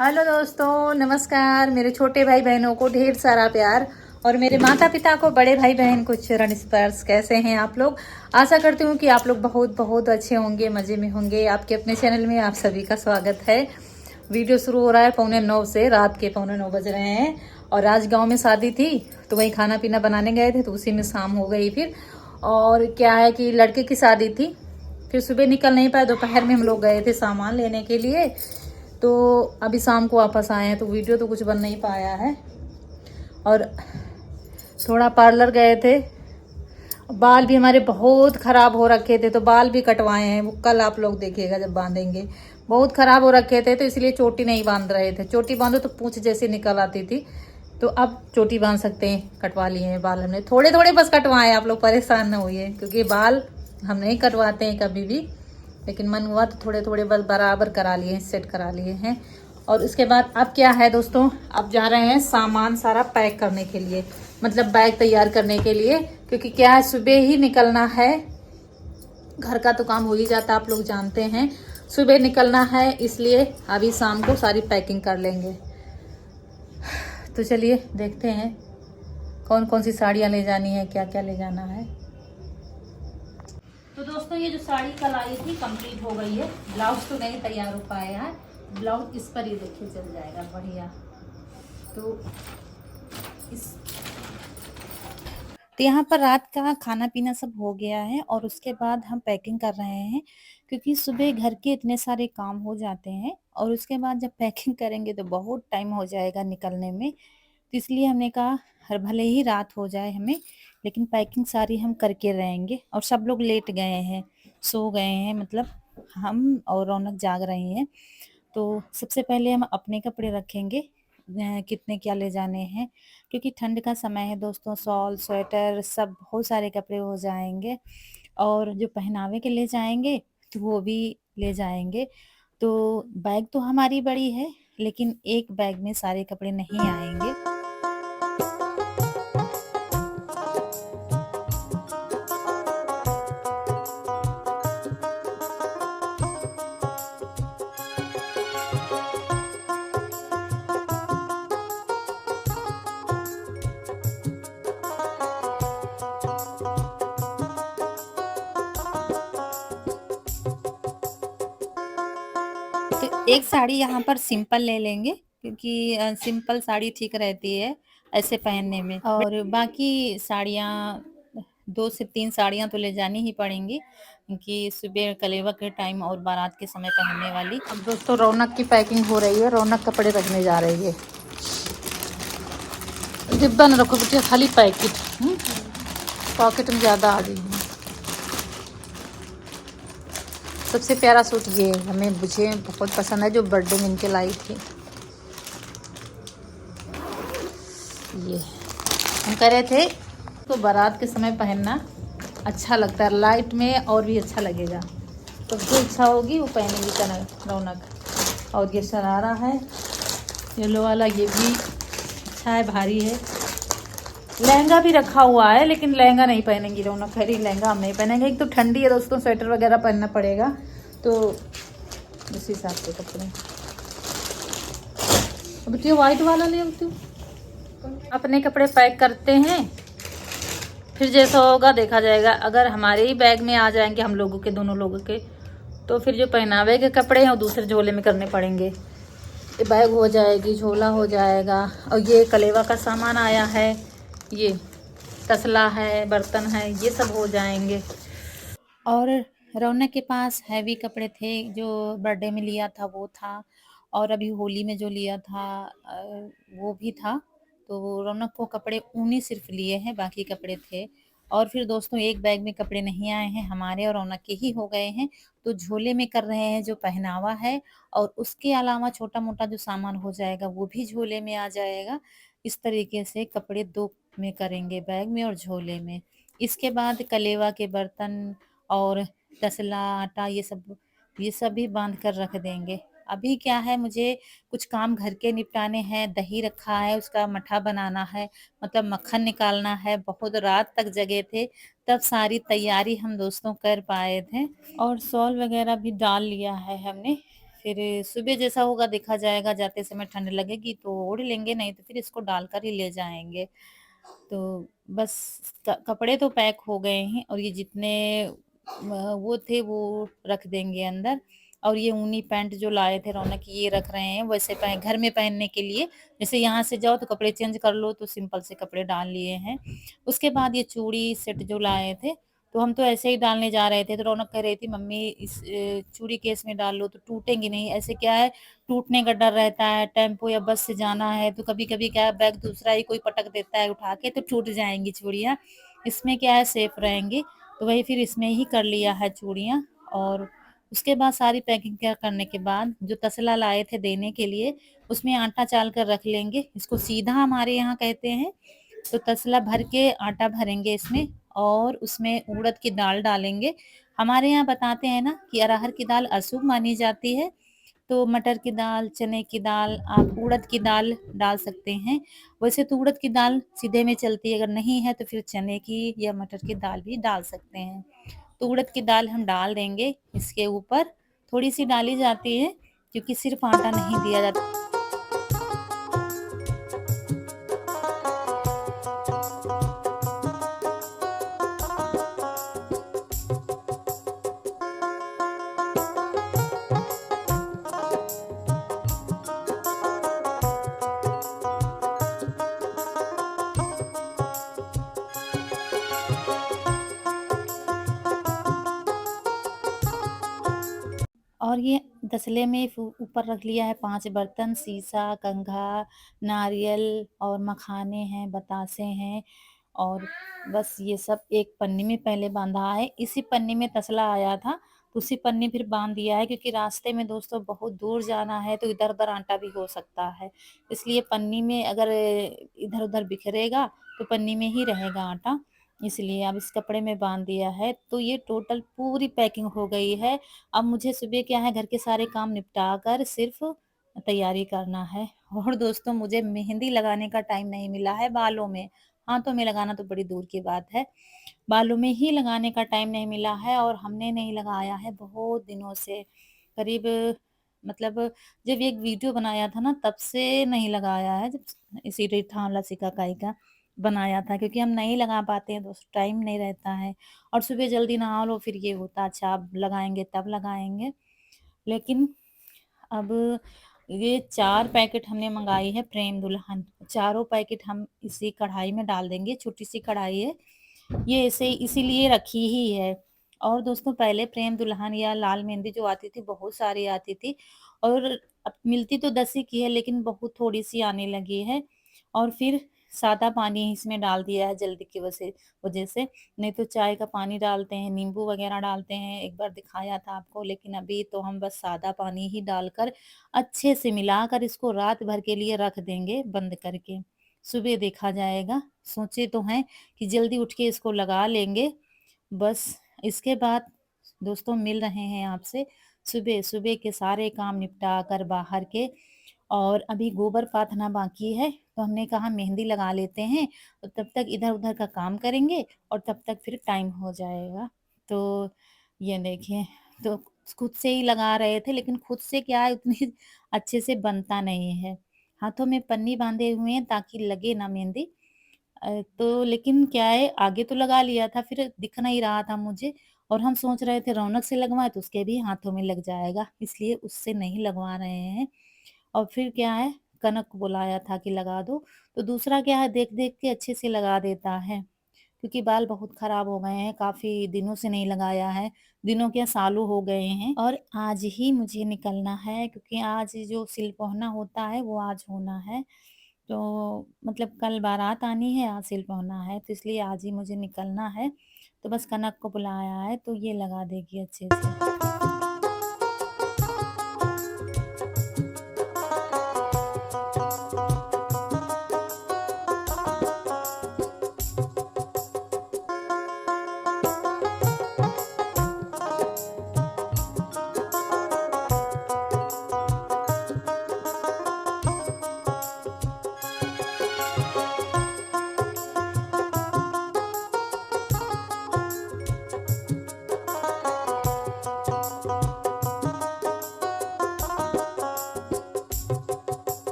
Hello दोस्तों, नमस्कार। मेरे छोटे भाई बहनों को ढेर सारा प्यार और मेरे माता पिता को, बड़े भाई बहन को चरण स्पर्श। कैसे हैं आप लोग? आशा करती हूँ कि आप लोग बहुत बहुत अच्छे होंगे, मज़े में होंगे। आपके अपने चैनल में आप सभी का स्वागत है। वीडियो शुरू हो रहा है 8:45 से, रात के 8:45 बज रहे हैं। और आज गाँव में शादी थी तो वही खाना पीना बनाने गए थे, तो उसी में शाम हो गई फिर। और क्या है कि लड़के की शादी थी, फिर सुबह निकल नहीं पाए। दोपहर में हम लोग गए थे सामान लेने के लिए, तो अभी शाम को वापस आए हैं, तो वीडियो तो कुछ बन नहीं पाया है। और थोड़ा पार्लर गए थे। बाल भी हमारे बहुत ख़राब हो रखे थे, तो बाल भी कटवाए हैं। वो कल आप लोग देखिएगा जब बांधेंगे। बहुत ख़राब हो रखे थे, तो इसलिए चोटी नहीं बांध रहे थे। चोटी बांधो तो पूंछ जैसे निकल आती थी, तो अब चोटी बांध सकते हैं। कटवा लिए हैं बाल हमने, थोड़े थोड़े बस कटवाए। आप लोग परेशान ना होइए, क्योंकि बाल हम नहीं कटवाते हैं कभी भी, लेकिन मन हुआ तो थोड़े थोड़े बस बराबर करा लिए हैं, सेट करा लिए हैं। और उसके बाद अब क्या है दोस्तों, अब जा रहे हैं सामान सारा पैक करने के लिए, मतलब बैग तैयार करने के लिए। क्योंकि क्या है, सुबह ही निकलना है। घर का तो काम हो ही जाता है, आप लोग जानते हैं। सुबह निकलना है, इसलिए अभी शाम को सारी पैकिंग कर लेंगे। तो चलिए देखते हैं कौन कौन सी साड़ियाँ ले जानी है, क्या क्या ले जाना है। तो दोस्तों, ये जो साड़ी कल आई थी कंप्लीट हो गई है। ब्लाउज तो नहीं तैयार हो पाया है। ब्लाउज इस पर ही देखिए चल जाएगा बढ़िया। तो इस तो यहाँ पर रात का खाना पीना सब हो गया है, और उसके बाद हम पैकिंग कर रहे हैं। क्योंकि सुबह घर के इतने सारे काम हो जाते हैं, और उसके बाद जब पैकिंग करेंगे तो बहुत टाइम हो जाएगा निकलने में। तो इसलिए हमने कहा हर भले ही रात हो जाए हमें, लेकिन पैकिंग सारी हम करके रहेंगे। और सब लोग लेट गए हैं, सो गए हैं, मतलब हम और रौनक जाग रही हैं। तो सबसे पहले हम अपने कपड़े रखेंगे, कितने क्या ले जाने हैं। क्योंकि ठंड का समय है दोस्तों, शॉल स्वेटर सब बहुत सारे कपड़े हो जाएंगे। और जो पहनावे के ले जाएंगे तो वो भी ले जाएंगे। तो बैग तो हमारी बड़ी है, लेकिन एक बैग में सारे कपड़े नहीं आएंगे। तो एक साड़ी यहाँ पर सिंपल ले लेंगे, क्योंकि सिंपल साड़ी ठीक रहती है ऐसे पहनने में। और बाकी साड़ियाँ 2 से 3 साड़ियाँ तो ले जानी ही पड़ेंगी, क्योंकि सुबह कलेवा के टाइम और बारात के समय पहनने वाली। अब दोस्तों, रौनक की पैकिंग हो रही है। रौनक कपड़े रखने जा रही है। डिब्बा न रखो बेटिया, खाली पैकेट। पॉकेट में ज़्यादा आ गई है। सबसे प्यारा सूट ये हमें, मुझे बहुत पसंद है, जो बर्थडे में इनके लाई थी। ये हम कह रहे थे तो बारात के समय पहनना अच्छा लगता है, लाइट में और भी अच्छा लगेगा। तो जो इच्छा होगी वो पहनेगी कनक रौनक। और ये शरारा है येलो वाला, ये भी अच्छा है, भारी है। लहंगा भी रखा हुआ है, लेकिन लहंगा नहीं पहनेंगी रौनक। खैर लहंगा हम नहीं पहनेंगे, एक तो ठंडी है दोस्तों, स्वेटर वगैरह पहनना पड़ेगा। तो उस हिसाब से कपड़े। अब तो व्हाइट वाला ले तू। अपने कपड़े पैक करते हैं, फिर जैसा होगा देखा जाएगा। अगर हमारे ही बैग में आ जाएंगे, हम लोगों के, दोनों लोगों के, तो फिर जो पहनावे के कपड़े हैं वो दूसरे झोले में करने पड़ेंगे। ये बैग हो जाएगी, झोला हो जाएगा। और ये कलेवा का सामान आया है, ये तसला है, बर्तन है, ये सब हो जाएंगे। और रौनक के पास हैवी कपड़े थे, जो बर्थडे में लिया था वो था, और अभी होली में जो लिया था वो भी था। तो रौनक को कपड़े ऊनी सिर्फ लिए हैं, बाकी कपड़े थे। और फिर दोस्तों, एक बैग में कपड़े नहीं आए हैं, हमारे और रौनक के ही हो गए हैं। तो झोले में कर रहे हैं जो पहनावा है, और उसके अलावा छोटा मोटा जो सामान हो जाएगा वो भी झोले में आ जाएगा। इस तरीके से कपड़े 2 में करेंगे, बैग में और झोले में। इसके बाद कलेवा के बर्तन और तसला, आटा, ये सब भी बांध कर रख देंगे। अभी क्या है, मुझे कुछ काम घर के निपटाने हैं। दही रखा है, उसका मट्ठा बनाना है, मतलब मक्खन निकालना है। बहुत रात तक जगे थे, तब सारी तैयारी हम दोस्तों कर पाए थे। और शॉल वगैरह भी डाल लिया है हमने, फिर सुबह जैसा होगा देखा जाएगा, जाते समय ठंड लगेगी तो ओढ़ लेंगे, नहीं तो फिर इसको डालकर ही ले जाएँगे। तो बस कपड़े तो पैक हो गए हैं और ये जितने वो थे वो रख देंगे अंदर। और ये ऊनी पैंट जो लाए थे रौनक, ये रख रहे हैं वैसे घर में पहनने के लिए। जैसे यहाँ से जाओ तो कपड़े चेंज कर लो, तो सिंपल से कपड़े डाल लिए हैं। उसके बाद ये चूड़ी सेट जो लाए थे, तो हम तो ऐसे ही डालने जा रहे थे, तो रौनक कह रही थी मम्मी इस चूड़ी केस में डाल लो तो टूटेंगी नहीं। ऐसे क्या है, टूटने का डर रहता है, टेम्पो या बस से जाना है तो कभी कभी क्या है, बैग दूसरा ही कोई पटक देता है उठा के, तो टूट जाएंगी चूड़ियाँ। इसमें क्या है, सेफ रहेंगी। तो वही फिर इसमें ही कर लिया है चूड़ियाँ। और उसके बाद सारी पैकिंग क्या करने के बाद जो तसला लाए थे देने के लिए, उसमें आटा चाल कर रख लेंगे। इसको सीधा हमारे यहाँ कहते हैं। तो तसला भर के आटा भरेंगे इसमें, और उसमें उड़द की दाल डालेंगे। हमारे यहाँ बताते हैं ना कि अरहर की दाल अशुभ मानी जाती है, तो मटर की दाल, चने की दाल, आप उड़द की दाल डाल सकते हैं। वैसे तो उड़द की दाल सीधे में चलती है, अगर नहीं है तो फिर चने की या मटर की दाल भी डाल सकते हैं। तो उड़द की दाल हम डाल देंगे इसके ऊपर, थोड़ी सी डाली जाती है क्योंकि सिर्फ आटा नहीं दिया जाता। और ये तसले में ऊपर रख लिया है 5 बर्तन, सीसा, कंघा, नारियल और मखाने हैं, बतासे हैं। और बस ये सब एक पन्नी में पहले बांधा है। इसी पन्नी में तसला आया था, तो उसी पन्नी फिर बांध दिया है, क्योंकि रास्ते में दोस्तों बहुत दूर जाना है तो इधर उधर आटा भी हो सकता है। इसलिए पन्नी में अगर इधर उधर बिखरेगा तो पन्नी में ही रहेगा आटा, इसलिए अब इस कपड़े में बांध दिया है। तो ये टोटल पूरी पैकिंग हो गई है। अब मुझे सुबह क्या है, घर के सारे काम निपटा कर सिर्फ तैयारी करना है। और दोस्तों मुझे मेहंदी लगाने का टाइम नहीं मिला है बालों में। हाथों में लगाना तो बड़ी दूर की बात है, बालों में ही लगाने का टाइम नहीं मिला है। और हमने नहीं लगाया है बहुत दिनों से, करीब मतलब जब एक वीडियो बनाया था ना तब से नहीं लगाया है, जब इसी रीठा वाला सिकाकाई का बनाया था, क्योंकि हम नहीं लगा पाते हैं दोस्तों, टाइम नहीं रहता है। और सुबह जल्दी नहा लो, फिर ये होता अच्छा अब लगाएंगे तब लगाएंगे। लेकिन अब ये 4 पैकेट हमने मंगाई है प्रेम दुल्हन, चारों पैकेट हम इसी कढ़ाई में डाल देंगे। छोटी सी कढ़ाई है ये, ऐसे इसीलिए रखी ही है। और दोस्तों पहले प्रेम दुल्हन या लाल मेहंदी जो आती थी बहुत सारी आती थी, और अब मिलती तो 10 ही की है, लेकिन बहुत थोड़ी सी आने लगी है। और फिर सादा पानी इसमें डाल दिया है जल्दी की वजह से। नहीं तो चाय का पानी डालते हैं, नींबू वगैरह डालते हैं, एक बार दिखाया था आपको। लेकिन अभी तो हम बस सादा पानी ही डालकर अच्छे से मिलाकर इसको रात भर के लिए रख देंगे बंद करके। सुबह देखा जाएगा। सोचे तो हैं कि जल्दी उठ के इसको लगा लेंगे। बस इसके बाद दोस्तों मिल रहे हैं आपसे सुबह सुबह के सारे काम निपटा कर बाहर के। और अभी गोबर पाथना बाकी है, तो हमने कहा मेहंदी लगा लेते हैं, तो तब तक इधर उधर का काम करेंगे और तब तक फिर टाइम हो जाएगा। तो ये देखिए, तो खुद से ही लगा रहे थे, लेकिन खुद से क्या है उतनी अच्छे से बनता नहीं है। हाथों में पन्नी बांधे हुए हैं ताकि लगे ना मेहंदी। तो लेकिन क्या है, आगे तो लगा लिया था, फिर दिख नहीं रहा था मुझे। और हम सोच रहे थे रौनक से लगवाएं तो उसके भी हाथों में लग जाएगा, इसलिए उससे नहीं लगवा रहे हैं। और फिर क्या है, कनक को बुलाया था कि लगा दो, तो दूसरा क्या है देख देख के अच्छे से लगा देता है। क्योंकि बाल बहुत खराब हो गए हैं, काफी दिनों से नहीं लगाया है, दिनों क्या सालों हो गए हैं। और आज ही मुझे निकलना है, क्योंकि आज जो सिलपौना होता है वो आज होना है। तो मतलब कल बारात आनी है, आज सिलपौना है, तो इसलिए आज ही मुझे निकलना है। तो बस कनक को बुलाया है तो ये लगा देगी अच्छे से।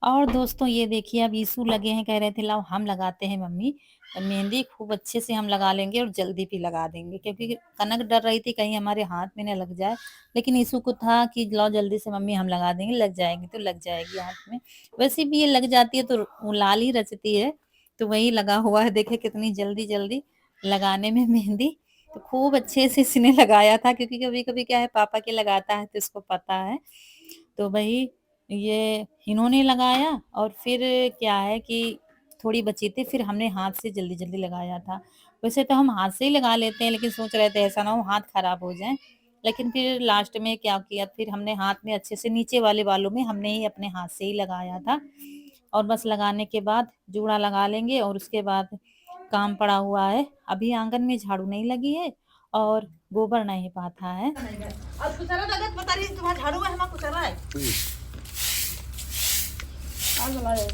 और दोस्तों ये देखिए अब ईशू लगे हैं, कह रहे थे लाओ हम लगाते हैं मम्मी मेहंदी, खूब अच्छे से हम लगा लेंगे और जल्दी भी लगा देंगे, क्योंकि कनक डर रही थी कहीं हमारे हाथ में न लग जाए। लेकिन ईशू को था कि लाओ जल्दी से मम्मी हम लगा देंगे, लग जाएगी तो लग जाएगी हाथ में। वैसे भी ये लग जाती है तो वो लाल ही रचती है, तो वही लगा हुआ है। देखे कितनी जल्दी जल्दी लगाने में मेहंदी। तो खूब अच्छे से इसने लगाया था, क्योंकि कभी कभी क्या है पापा के लगाता है तो इसको पता है। तो वही ये इन्होंने लगाया और फिर क्या है कि थोड़ी बची थी, फिर हमने हाथ से जल्दी-जल्दी लगाया था। वैसे तो हम हाथ से ही लगा लेते हैं, लेकिन सोच रहे थे ऐसा ना हो हाथ खराब हो जाए। लेकिन फिर लास्ट में क्या किया, फिर हमने हाथ में अच्छे से नीचे वाले बालों में हमने ही अपने हाथ से ही लगाया था। और बस लगाने के बाद जूड़ा लगा लेंगे और उसके बाद काम पड़ा हुआ है। अभी आंगन में झाड़ू नहीं लगी है और गोबर नहीं पाथा है। और कुछ ना बता रही तुम्हारा झाड़ू है हम कुछ रहा है आज वाला है।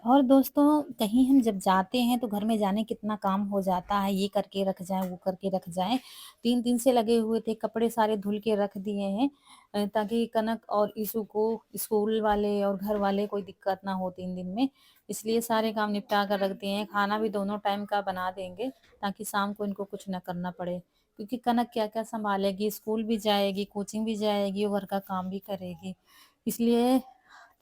और दोस्तों कहीं हम जब जाते हैं तो घर में जाने कितना काम हो जाता है, ये करके रख जाएँ, वो करके रख जाएँ। 3 दिन से लगे हुए थे, कपड़े सारे धुल के रख दिए हैं ताकि कनक और ईशु को स्कूल वाले और घर वाले कोई दिक्कत ना हो 3 दिन में। इसलिए सारे काम निपटा कर रख दिए हैं, खाना भी दोनों टाइम का बना देंगे ताकि शाम को इनको कुछ ना करना पड़े। क्योंकि कनक क्या-क्या सँभालेगी, स्कूल भी जाएगी, कोचिंग भी जाएगी और घर का काम भी करेगी। इसलिए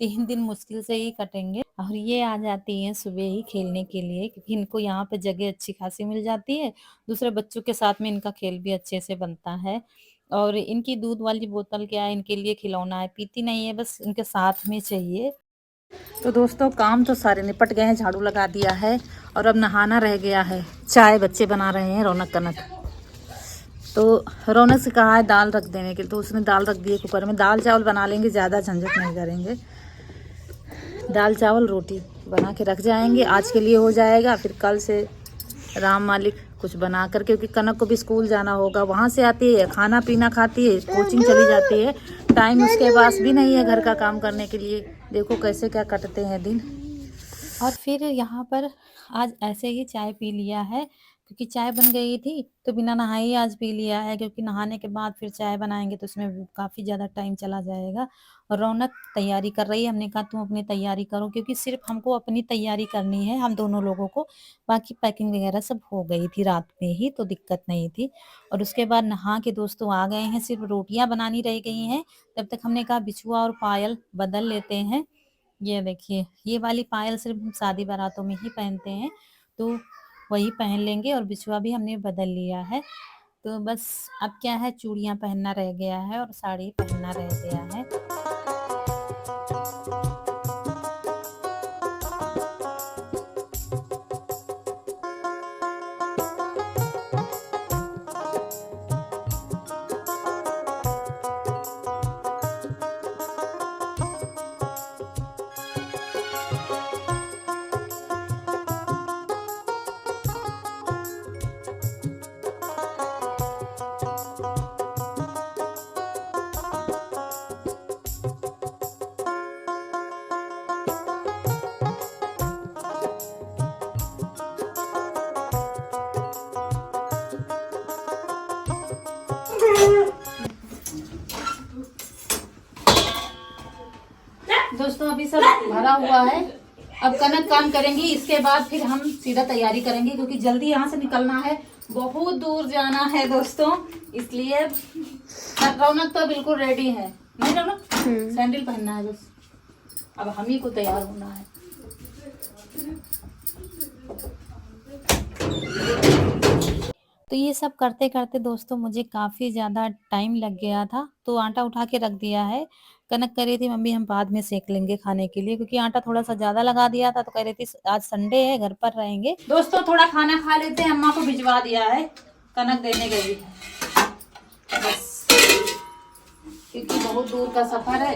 3 दिन मुश्किल से ही कटेंगे। और ये आ जाती हैं सुबह ही खेलने के लिए, क्योंकि इनको यहाँ पे जगह अच्छी खासी मिल जाती है। दूसरे बच्चों के साथ में इनका खेल भी अच्छे से बनता है। और इनकी दूध वाली बोतल क्या है, इनके लिए खिलौना है, पीती नहीं है, बस इनके साथ में चाहिए। तो दोस्तों काम तो सारे निपट गए हैं, झाड़ू लगा दिया है और अब नहाना रह गया है। चाय बच्चे बना रहे हैं, रौनक कनक। तो रौनक से कहा है दाल रख देने के लिए, तो उसने दाल रख दी है कुकर में। दाल चावल बना लेंगे, ज़्यादा झंझट नहीं करेंगे। दाल चावल रोटी बना के रख जाएंगे, आज के लिए हो जाएगा। फिर कल से राम मालिक कुछ बना कर, क्योंकि कनक को भी स्कूल जाना होगा, वहाँ से आती है खाना पीना खाती है, कोचिंग चली जाती है, टाइम उसके पास भी नहीं है घर का काम करने के लिए। देखो कैसे क्या कटते हैं दिन। और फिर यहाँ पर आज ऐसे ही चाय पी लिया है, क्योंकि चाय बन गई थी तो बिना नहाए ही आज पी लिया है, क्योंकि नहाने के बाद फिर चाय बनाएंगे तो उसमें काफ़ी ज़्यादा टाइम चला जाएगा। और रौनक तैयारी कर रही है, हमने कहा तुम अपनी तैयारी करो, क्योंकि सिर्फ हमको अपनी तैयारी करनी है, हम दोनों लोगों को। बाकी पैकिंग वगैरह सब हो गई थी रात में ही, तो दिक्कत नहीं थी। और उसके बाद नहा के दोस्तों आ गए हैं, सिर्फ रोटियां बनानी रह गई हैं। तब तक हमने कहा बिछुआ और पायल बदल लेते हैं। ये देखिए ये वाली पायल सिर्फ हम शादी बारातों में ही पहनते हैं, तो वही पहन लेंगे। और बिछुआ भी हमने बदल लिया है। तो बस अब क्या है, चूड़ियां पहनना रह गया है और साड़ी पहनना रह गया है। दोस्तों अभी सब भरा हुआ है, अब कनक काम करेंगी, इसके बाद फिर हम सीधा तैयारी करेंगे, क्योंकि जल्दी यहाँ से निकलना है, बहुत दूर जाना है दोस्तों। इसलिए रौनक तो बिल्कुल रेडी है, नहीं रौनक? सैंडल पहनना है बस, अब हम ही को तैयार होना है। तो ये सब करते करते दोस्तों मुझे काफ़ी ज़्यादा टाइम लग गया था, तो आटा उठा के रख दिया है। कनक कह रही थी मम्मी हम बाद में सेक लेंगे खाने के लिए, क्योंकि आटा थोड़ा सा ज़्यादा लगा दिया था, तो कह रही थी आज संडे है घर पर रहेंगे। दोस्तों थोड़ा खाना खा लेते हैं, अम्मा को भिजवा दिया है, कनक देने गई है बस, क्योंकि बहुत दूर का सफर है,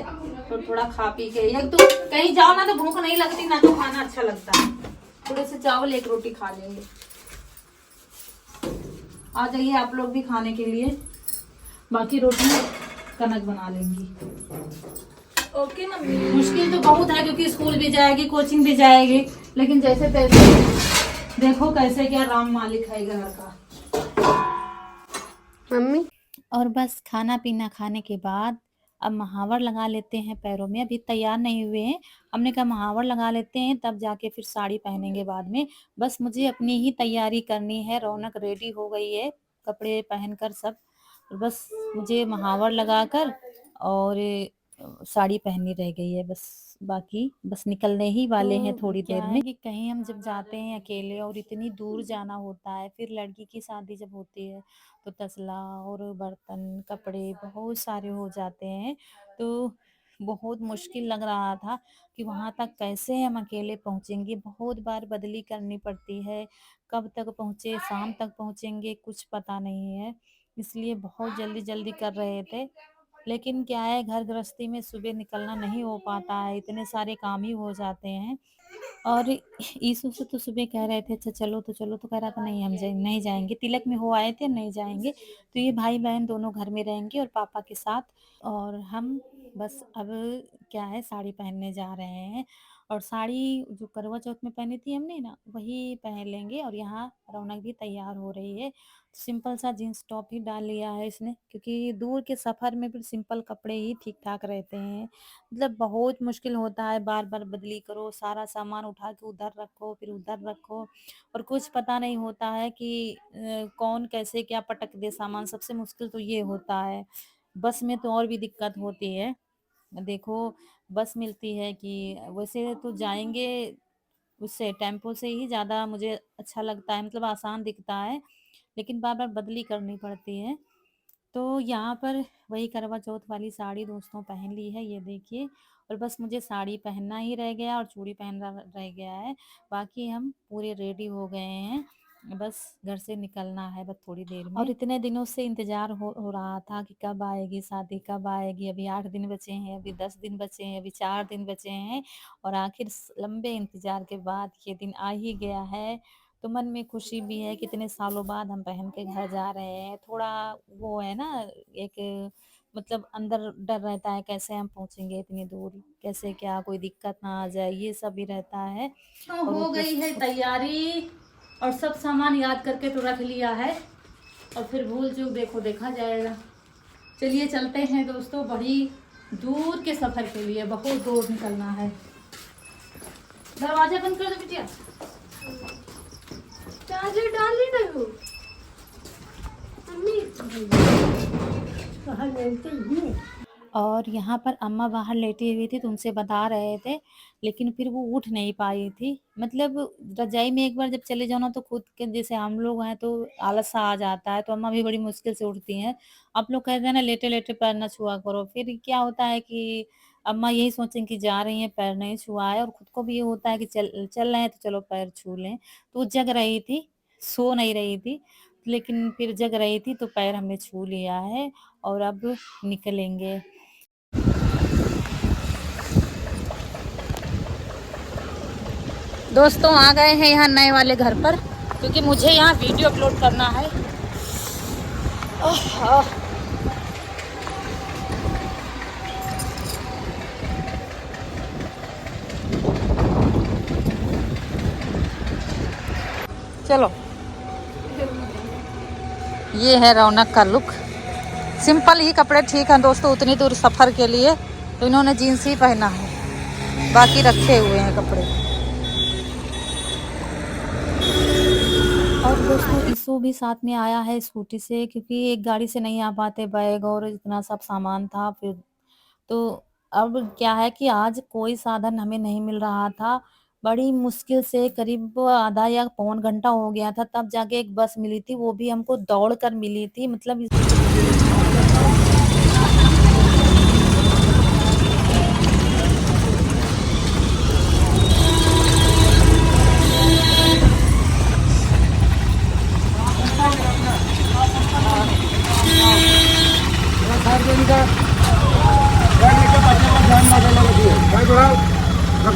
तो थोड़ा खा पी के, एक तो कहीं जाओ ना तो भूख नहीं लगती, ना तो खाना अच्छा लगता है। थोड़े से चावल एक रोटी खा लेंगे। आ जाइए आप लोग भी खाने के लिए, बाकी रोटी कनक बना लेंगी। Okay mummy. मुश्किल तो बहुत है, क्योंकि स्कूल भी जाएगी, कोचिंग भी जाएगी, लेकिन जैसे तैसे देखो कैसे क्या राम मालिक है घर का। मम्मी और बस खाना पीना खाने के बाद अब महावर लगा लेते हैं पैरों में। अभी तैयार नहीं हुए हैं, हमने कहा महावर लगा लेते हैं तब जाके फिर साड़ी पहनेंगे बाद में। बस मुझे अपनी ही तैयारी करनी है। रौनक रेडी हो गई है कपड़े पहनकर सब, बस मुझे महावर लगाकर और साड़ी पहननी रह गई है बस। बाकी बस निकलने ही वाले हैं थोड़ी देर में। कि कहीं हम जब जाते हैं अकेले और इतनी दूर जाना होता है, फिर लड़की की शादी जब होती है तो तसला और बर्तन कपड़े बहुत सारे हो जाते हैं, तो बहुत मुश्किल लग रहा था कि वहां तक कैसे हम अकेले पहुंचेंगे। बहुत बार बदली करनी पड़ती है, कब तक पहुंचे, शाम तक पहुंचेंगे कुछ पता नहीं है, इसलिए बहुत जल्दी जल्दी कर रहे थे। लेकिन क्या है, घर गृहस्थी में सुबह निकलना नहीं हो पाता है, इतने सारे काम ही हो जाते हैं। और ईसु से तो सुबह कह रहे थे अच्छा चलो, तो चलो, तो कह रहा था नहीं हम नहीं जाएंगे, तिलक में हो आए थे नहीं जाएंगे। तो ये भाई बहन दोनों घर में रहेंगे और पापा के साथ, और हम बस अब क्या है साड़ी पहनने जा रहे हैं। और साड़ी जो करवा चौथ में पहनी थी हमने ना, वही पहन लेंगे। और यहाँ रौनक भी तैयार हो रही है, सिंपल सा जींस टॉप ही डाल लिया है इसने, क्योंकि दूर के सफर में फिर सिंपल कपड़े ही ठीक ठाक रहते हैं। मतलब बहुत मुश्किल होता है, बार बार बदली करो, सारा सामान उठा के उधर रखो फिर उधर रखो, और कुछ पता नहीं होता है कि कौन कैसे क्या पटक दे सामान। सबसे मुश्किल तो ये होता है। बस में तो और भी दिक्कत होती है। देखो बस मिलती है कि वैसे तो जाएंगे उससे, टेम्पो से ही ज़्यादा मुझे अच्छा लगता है, मतलब आसान दिखता है, लेकिन बार बार बदली करनी पड़ती है। तो यहाँ पर वही करवा चौथ वाली साड़ी दोस्तों पहन ली है, ये देखिए। और बस मुझे साड़ी पहनना ही रह गया और चूड़ी पहनना रह गया है, बाकी हम पूरे रेडी हो गए हैं। बस घर से निकलना है बस थोड़ी देर में। और इतने दिनों से इंतजार हो रहा था कि कब आएगी शादी, कब आएगी। अभी 8 दिन बचे हैं, अभी 10 दिन बचे हैं, अभी 4 दिन बचे हैं, और आखिर लंबे इंतजार के बाद ये दिन आ ही गया है। तो मन में खुशी भी है, कितने सालों बाद हम बहन के घर जा रहे हैं। थोड़ा वो है ना, एक मतलब अंदर डर रहता है कैसे हम पहुंचेंगे इतनी दूर, कैसे क्या कोई दिक्कत ना आ जाए, ये सब भी रहता है। तो हो गई है तैयारी और सब सामान याद करके तो रख लिया है, और फिर भूल चूक देखो देखा जाएगा। चलिए चलते हैं दोस्तों, बड़ी दूर के सफर के लिए बहुत दूर निकलना है। दरवाजा बंद कर दो बिटिया। चार्जर डाल ली ना वो मम्मी कहाँ लेते हैं। और यहाँ पर अम्मा बाहर लेटी हुई थी तो उनसे बता रहे थे, लेकिन फिर वो उठ नहीं पाई थी। मतलब रजाई में एक बार जब चले जाओ ना तो खुद के जैसे हम लोग हैं तो आलस सा आ जाता है, तो अम्मा भी बड़ी मुश्किल से उठती हैं। आप लोग कहते हैं ना लेटे लेटे पैर न छुआ करो, फिर क्या होता है कि अम्मा यही सोचें कि जा रही हैं पैर नहीं छुआ है, और खुद को भी ये होता है कि चल चल रहे हैं तो चलो पैर छू लें। तो वो जग रही थी, सो नहीं रही थी, लेकिन फिर जग रही थी तो पैर हमने छू लिया है और अब निकलेंगे। दोस्तों आ गए हैं यहाँ नए वाले घर पर, क्योंकि मुझे यहाँ वीडियो अपलोड करना है। चलो, ये है रौनक का लुक। सिंपल ही कपड़े ठीक हैं दोस्तों, उतनी दूर सफ़र के लिए तो इन्होंने जीन्स ही पहना है, बाकी रखे हुए हैं कपड़े। और दोस्तों ईसु भी साथ में आया है स्कूटी से, क्योंकि एक गाड़ी से नहीं आ पाते, बैग और इतना सब सामान था। फिर तो अब क्या है कि आज कोई साधन हमें नहीं मिल रहा था, बड़ी मुश्किल से करीब आधा या पौन घंटा हो गया था, तब जाके एक बस मिली थी, वो भी हमको दौड़ कर मिली थी। मतलब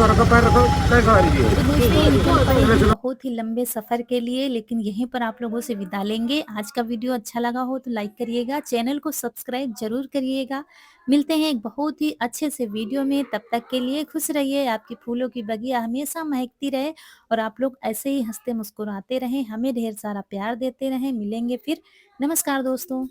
रखो पैर रखो तय कर दीजिए। तो दोस्तों ये निकल पड़े हैं बहुत ही लंबे सफर के लिए, लेकिन यहीं पर आप लोगों से विदा लेंगे। आज का वीडियो अच्छा लगा हो तो लाइक करिएगा, चैनल को सब्सक्राइब जरूर करिएगा। मिलते हैं एक बहुत ही अच्छे से वीडियो में, तब तक के लिए खुश रहिए, आपकी फूलों की बगिया हमेशा महकती रहे और आप लोग ऐसे ही हंसते मुस्कुराते रहें, हमें ढेर सारा प्यार देते रहें। मिलेंगे फिर। नमस्कार दोस्तों।